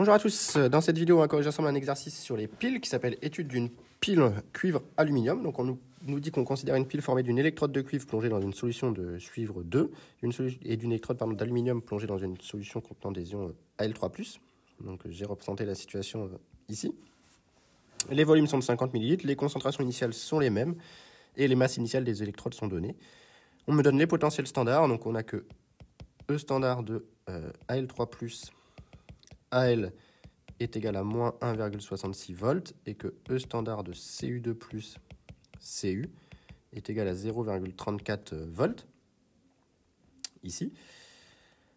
Bonjour à tous, dans cette vidéo on va corriger ensemble un exercice sur les piles qui s'appelle étude d'une pile cuivre-aluminium. Donc on nous dit qu'on considère une pile formée d'une électrode de cuivre plongée dans une solution de cuivre 2 et d'une électrode d'aluminium plongée dans une solution contenant des ions Al3+. Donc j'ai représenté la situation ici. Les volumes sont de 50 ml, les concentrations initiales sont les mêmes et les masses initiales des électrodes sont données. On me donne les potentiels standards, donc on a que E standard de Al3+, AL est égal à moins 1,66 volts et que E standard de Cu2 plus Cu est égal à 0,34 volts. Ici.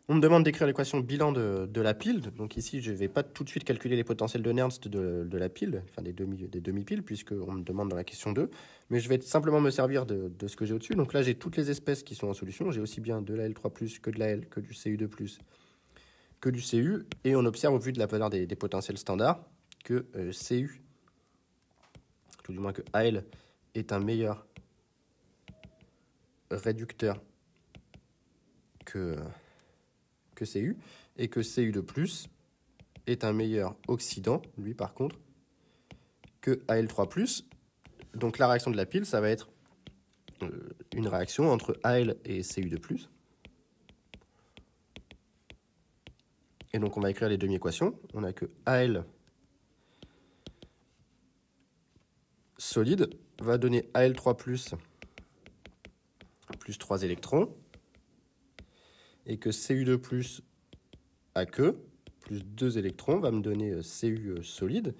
On me demande d'écrire l'équation bilan de la pile. Donc ici, je ne vais pas tout de suite calculer les potentiels de Nernst de la pile, enfin des demi-piles, puisqu'on me demande dans la question 2. Mais je vais simplement me servir de ce que j'ai au-dessus. Donc là, j'ai toutes les espèces qui sont en solution. J'ai aussi bien de la L3+, que de la L, que du Cu2+, que du Cu. Et on observe au vu de la valeur des potentiels standards que Cu, tout du moins que Al, est un meilleur réducteur que Cu, et que Cu2+ est un meilleur oxydant, lui par contre, que Al3+. Donc la réaction de la pile, ça va être une réaction entre Al et Cu2+. Et donc on va écrire les demi-équations. On a que Al solide va donner Al3+ plus 3 électrons, et que Cu2+ aqueux plus 2 électrons va me donner Cu solide.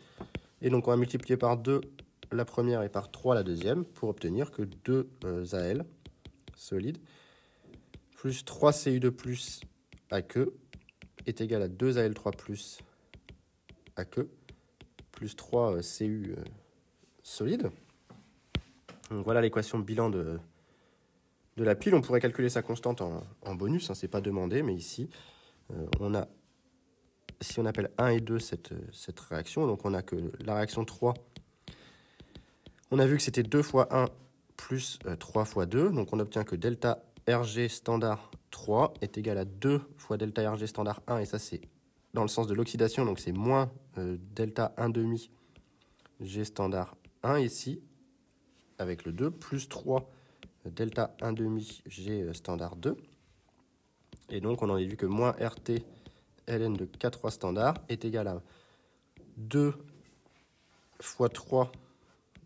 Et donc on va multiplier par 2 la première et par 3 la deuxième pour obtenir que 2 Al solide plus 3 Cu2+ aqueux est égal à 2 Al3+ aqueux plus 3 Cu solide. Donc voilà l'équation bilan de la pile. On pourrait calculer sa constante en bonus, hein, c'est pas demandé, mais ici on a, si on appelle 1 et 2 cette réaction, donc on a que la réaction 3, on a vu que c'était 2 fois 1 plus 3 fois 2, donc on obtient que delta Rg standard 3 est égal à 2 fois delta Rg standard 1, et ça c'est dans le sens de l'oxydation, donc c'est moins delta 1,5 G standard 1 ici, avec le 2, plus 3 delta 1,5 G standard 2. Et donc on en a vu que moins RT ln de K3 standard est égal à 2 fois 3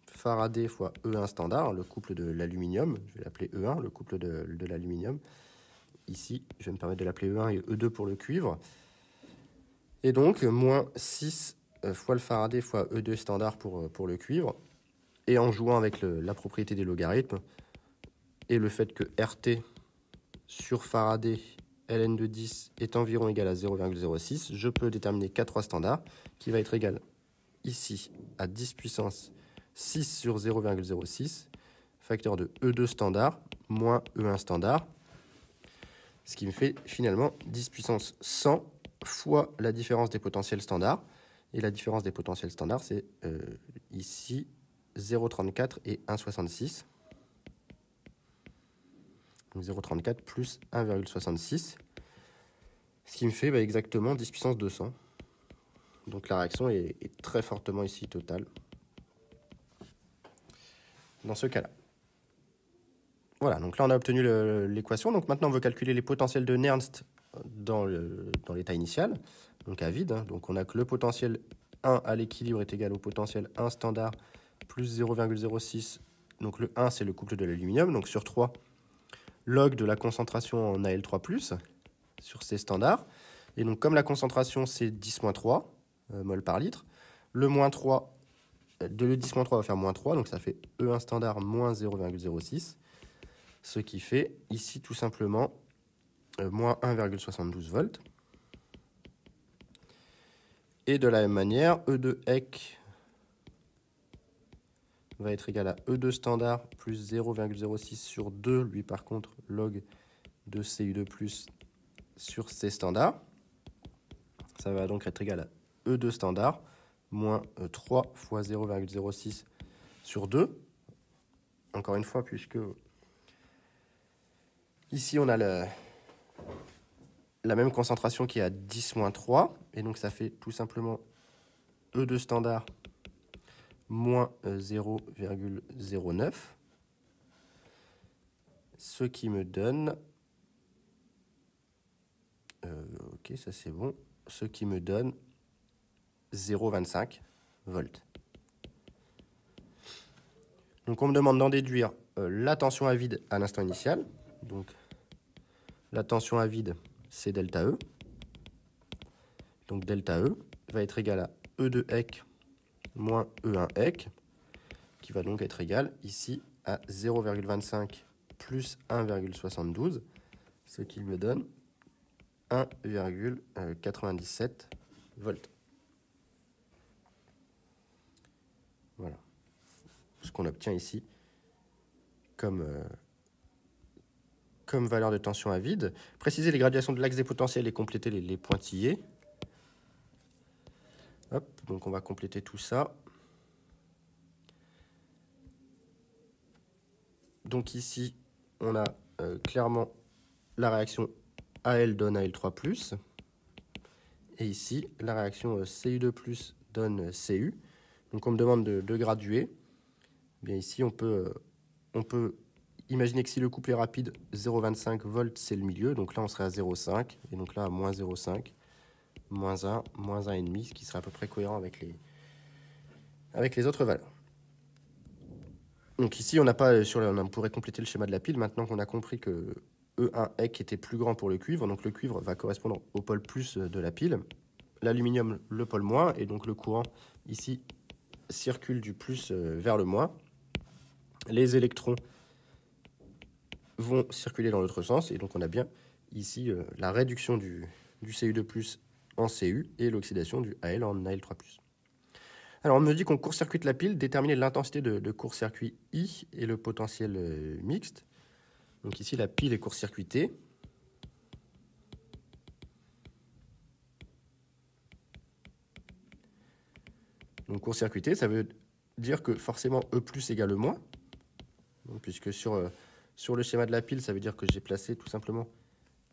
Faraday fois E1 standard, le couple de l'aluminium, je vais l'appeler E1, le couple de l'aluminium. Ici, je vais me permettre de l'appeler E1 et E2 pour le cuivre. Et donc, moins 6 fois le Faraday fois E2 standard pour le cuivre. Et en jouant avec la propriété des logarithmes et le fait que RT sur Faraday ln de 10 est environ égal à 0,06, je peux déterminer K3 standard qui va être égal ici à 10 puissance 6 sur 0,06, facteur de E2 standard moins E1 standard, ce qui me fait finalement 10 puissance 100 fois la différence des potentiels standards. Et la différence des potentiels standards, c'est ici 0,34 et 1,66. Donc 0,34 plus 1,66, ce qui me fait exactement 10 puissance 200. Donc la réaction est très fortement ici totale dans ce cas-là. Voilà, donc là on a obtenu l'équation. Donc maintenant on veut calculer les potentiels de Nernst dans l'état initial, donc à vide. Hein. Donc on a que le potentiel 1 à l'équilibre est égal au potentiel 1 standard plus 0,06. Donc le 1 c'est le couple de l'aluminium, donc sur 3 log de la concentration en Al3+, sur C standard. Et donc comme la concentration c'est 10-3 mol par litre, le moins 3 de le 10-3 va faire moins 3, donc ça fait E1 standard moins 0,06, ce qui fait ici tout simplement moins 1,72 volts. Et de la même manière, E2 EC va être égal à E2 standard plus 0,06 sur 2, lui par contre log de Cu2+ sur C standard. Ça va donc être égal à E2 standard moins 3 fois 0,06 sur 2. Encore une fois, puisque ici on a la même concentration qui est à 10-3. Et donc, ça fait tout simplement E2 standard moins 0,09. Ce qui me donne... ok, ça c'est bon. Ce qui me donne 0,25 volts. Donc on me demande d'en déduire la tension à vide à l'instant initial. Donc la tension à vide, c'est delta E. Donc delta E va être égal à E2 EC moins E1 EC, qui va donc être égal ici à 0,25 plus 1,72, ce qui me donne 1,97 volts. Voilà ce qu'on obtient ici comme valeur de tension à vide. Préciser les graduations de l'axe des potentiels et compléter les pointillés. Hop, donc on va compléter tout ça. Donc ici, on a clairement la réaction AL donne AL3+. Et ici, la réaction CU2+ donne CU. Donc on me demande de graduer. Bien ici, on peut imaginer que si le couple est rapide, 0,25 volts, c'est le milieu. Donc là, on serait à 0,5. Et donc là, à moins 0,5, moins 1, moins 1,5, ce qui serait à peu près cohérent avec les autres valeurs. Donc ici, on pourrait compléter le schéma de la pile maintenant qu'on a compris que E1 EC était plus grand pour le cuivre. Donc le cuivre va correspondre au pôle plus de la pile. L'aluminium, le pôle moins. Et donc le courant, ici, circule du plus vers le moins. Les électrons vont circuler dans l'autre sens. Et donc on a bien ici la réduction du Cu2+ en Cu et l'oxydation du Al en Al3+. Alors on me dit qu'on court-circuite la pile, déterminer l'intensité de court-circuit I et le potentiel mixte. Donc ici la pile est court-circuitée. Donc court-circuité, ça veut dire que forcément E+ égale moins. Donc, puisque sur le schéma de la pile, ça veut dire que j'ai placé tout simplement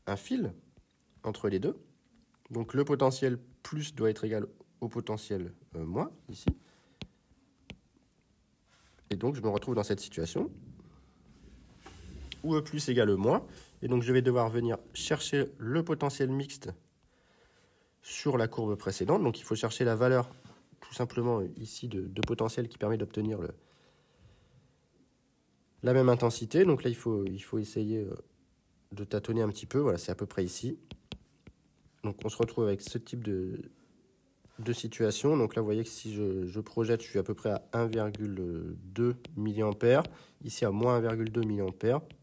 un fil entre les deux. Donc le potentiel plus doit être égal au potentiel moins, ici. Et donc je me retrouve dans cette situation où E+ égale moins. Et donc je vais devoir venir chercher le potentiel mixte sur la courbe précédente. Donc il faut chercher la valeur tout simplement ici de potentiel qui permet d'obtenir la même intensité. Donc là, il faut essayer de tâtonner un petit peu. Voilà, c'est à peu près ici. Donc on se retrouve avec ce type de situation. Donc là, vous voyez que si je projette, je suis à peu près à 1,2 mA. Ici, à moins 1,2 mA.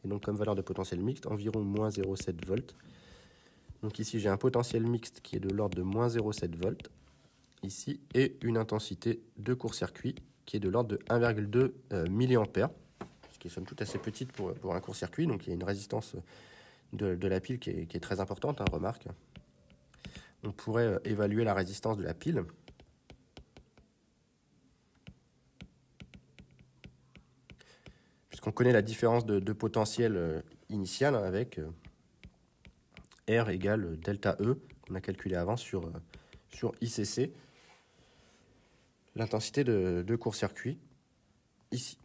Et donc, comme valeur de potentiel mixte, environ moins 0,7 volts. Donc ici, j'ai un potentiel mixte qui est de l'ordre de moins 0,7 volts. Ici, et une intensité de court-circuit qui est de l'ordre de 1,2 mA. Ce qui est somme toute assez petite pour un court-circuit. Donc il y a une résistance de la pile qui est très importante, hein, remarque. On pourrait évaluer la résistance de la pile. Puisqu'on connaît la différence de potentiel initial, hein, avec R égale delta E, qu'on a calculé avant sur ICC, l'intensité de court-circuit, ici.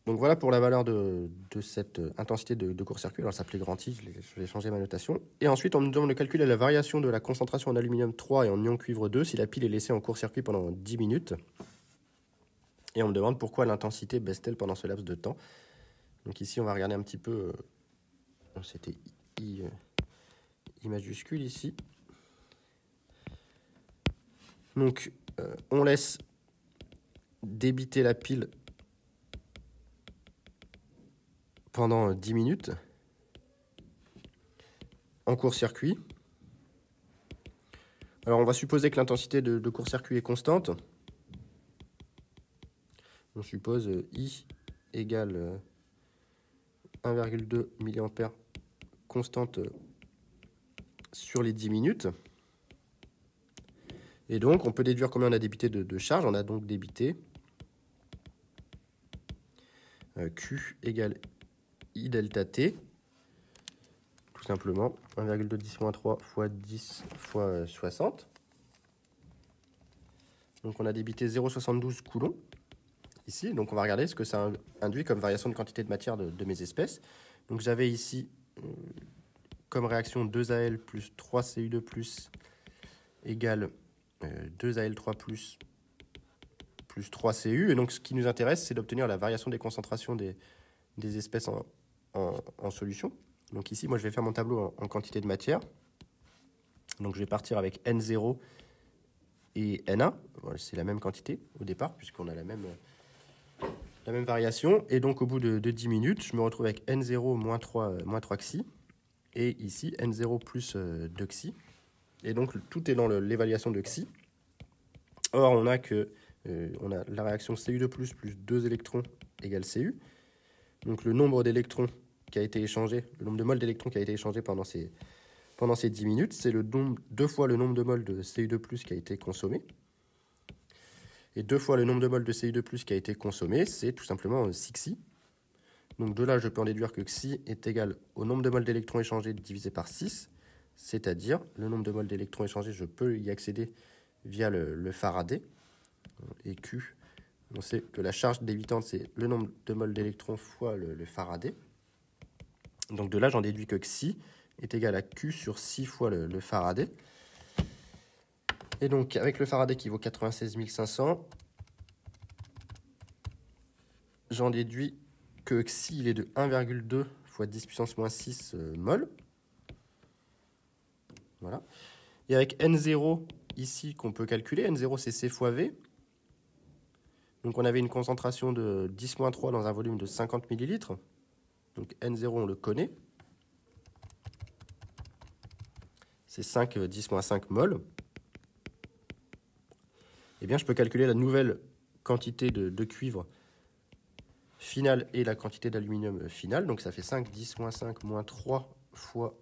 Donc voilà pour la valeur de cette intensité de court-circuit. Alors ça s'appelait grand I, je vais changer ma notation. Et ensuite, on me demande de calculer la variation de la concentration en aluminium 3 et en ion cuivre 2 si la pile est laissée en court-circuit pendant 10 minutes. Et on me demande pourquoi l'intensité baisse-t-elle pendant ce laps de temps. Donc ici, on va regarder un petit peu... C'était I majuscule ici. Donc, on laisse débiter la pile pendant 10 minutes en court-circuit. Alors on va supposer que l'intensité de court-circuit est constante. On suppose I égale 1,2 mA constante sur les 10 minutes. Et donc on peut déduire combien on a débité de charge. On a donc débité Q égale I delta T, tout simplement 1,2 10-3 fois 10 fois 60. Donc on a débité 0,72 coulombs ici. Donc on va regarder ce que ça induit comme variation de quantité de matière de mes espèces. Donc j'avais ici comme réaction 2Al plus 3Cu2 plus égale 2Al3 plus 3Cu. Et donc ce qui nous intéresse, c'est d'obtenir la variation des concentrations des espèces en solution. Donc ici, moi je vais faire mon tableau en quantité de matière. Donc je vais partir avec N0 et N1. Voilà, c'est la même quantité au départ, puisqu'on a la même variation. Et donc au bout de 10 minutes, je me retrouve avec N0 moins 3 xi. Et ici, N0 plus 2 xi. Et donc tout est dans l'évaluation de xi. Or, on a la réaction Cu2 plus 2 électrons égale Cu. Donc le nombre d'électrons qui a été échangé, le nombre de moles d'électrons qui a été échangé pendant ces 10 minutes, c'est 2 fois le nombre de moles de Cu2+ qui a été consommé. Et 2 fois le nombre de moles de Cu2+ qui a été consommé, c'est tout simplement 6 xi. Donc de là, je peux en déduire que xi est égal au nombre de moles d'électrons échangés divisé par 6, c'est-à-dire le nombre de moles d'électrons échangés, je peux y accéder via le Faraday. Et Q, on sait que la charge débitante, c'est le nombre de moles d'électrons fois le Faraday. Donc de là, j'en déduis que xi est égal à Q sur 6 fois le Faraday. Et donc, avec le Faraday qui vaut 96 500, j'en déduis que xi il est de 1,2 fois 10 puissance moins 6 mol. Voilà. Et avec N0, ici, qu'on peut calculer, N0 c'est C fois V. Donc on avait une concentration de 10-3 dans un volume de 50 ml. Donc N0, on le connaît. C'est 5 10-5 mol. Eh bien, je peux calculer la nouvelle quantité de cuivre finale et la quantité d'aluminium finale. Donc ça fait 5 10-5 moins 3 fois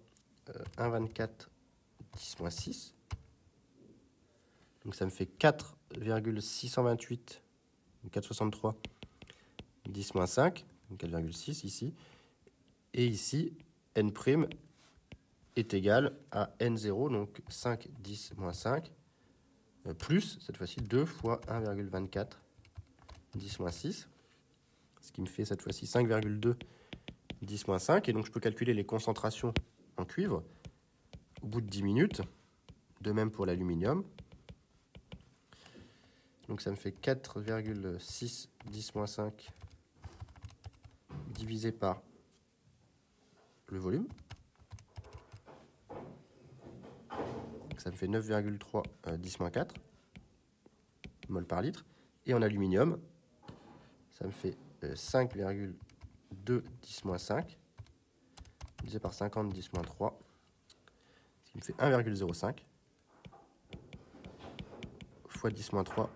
1,24 10-6. Donc ça me fait 4,628, 4,63 10-5, donc 4,6 ici. Et ici, N' est égal à N0, donc 5 10-5, plus, cette fois-ci, 2 fois 1,24 10-6, ce qui me fait cette fois-ci 5,2 10-5. Et donc je peux calculer les concentrations en cuivre au bout de 10 minutes, de même pour l'aluminium. Donc ça me fait 4,6 10-5 divisé par le volume. Donc ça me fait 9,3 10-4 mol par litre. Et en aluminium, ça me fait 5,2 10-5 divisé par 50 10-3, ce qui me fait 1,05 fois 10-3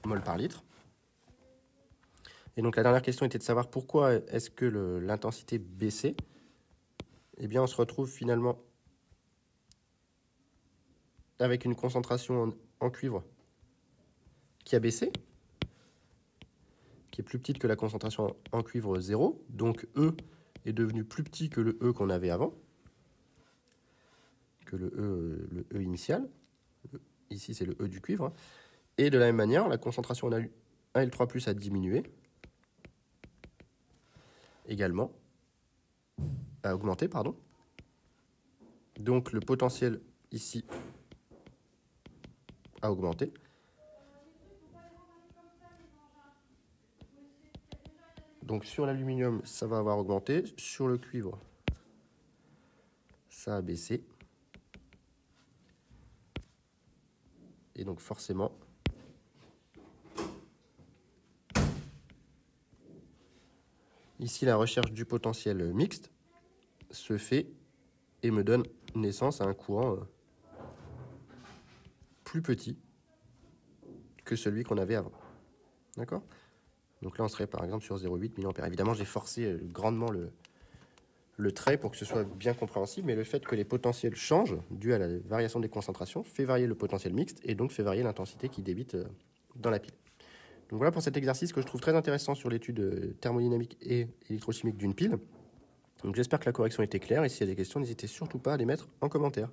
mol par litre. Et donc la dernière question était de savoir pourquoi est-ce que l'intensité baissait. Eh bien on se retrouve finalement avec une concentration en cuivre qui a baissé, qui est plus petite que la concentration en cuivre 0. Donc E est devenu plus petit que le E qu'on avait avant, que le E initial. Ici c'est le E du cuivre. Et de la même manière, la concentration en Al3+ a diminué également, a augmenté, pardon. Donc le potentiel ici a augmenté. Donc sur l'aluminium, ça va avoir augmenté. Sur le cuivre, ça a baissé. Et donc forcément, ici la recherche du potentiel mixte se fait et me donne naissance à un courant plus petit que celui qu'on avait avant. D'accord ? Donc là, on serait par exemple sur 0,8 mA. Évidemment, j'ai forcé grandement le trait pour que ce soit bien compréhensible, mais le fait que les potentiels changent, dû à la variation des concentrations, fait varier le potentiel mixte et donc fait varier l'intensité qui débite dans la pile. Donc voilà pour cet exercice que je trouve très intéressant sur l'étude thermodynamique et électrochimique d'une pile. Donc j'espère que la correction était claire, et s'il y a des questions, n'hésitez surtout pas à les mettre en commentaire.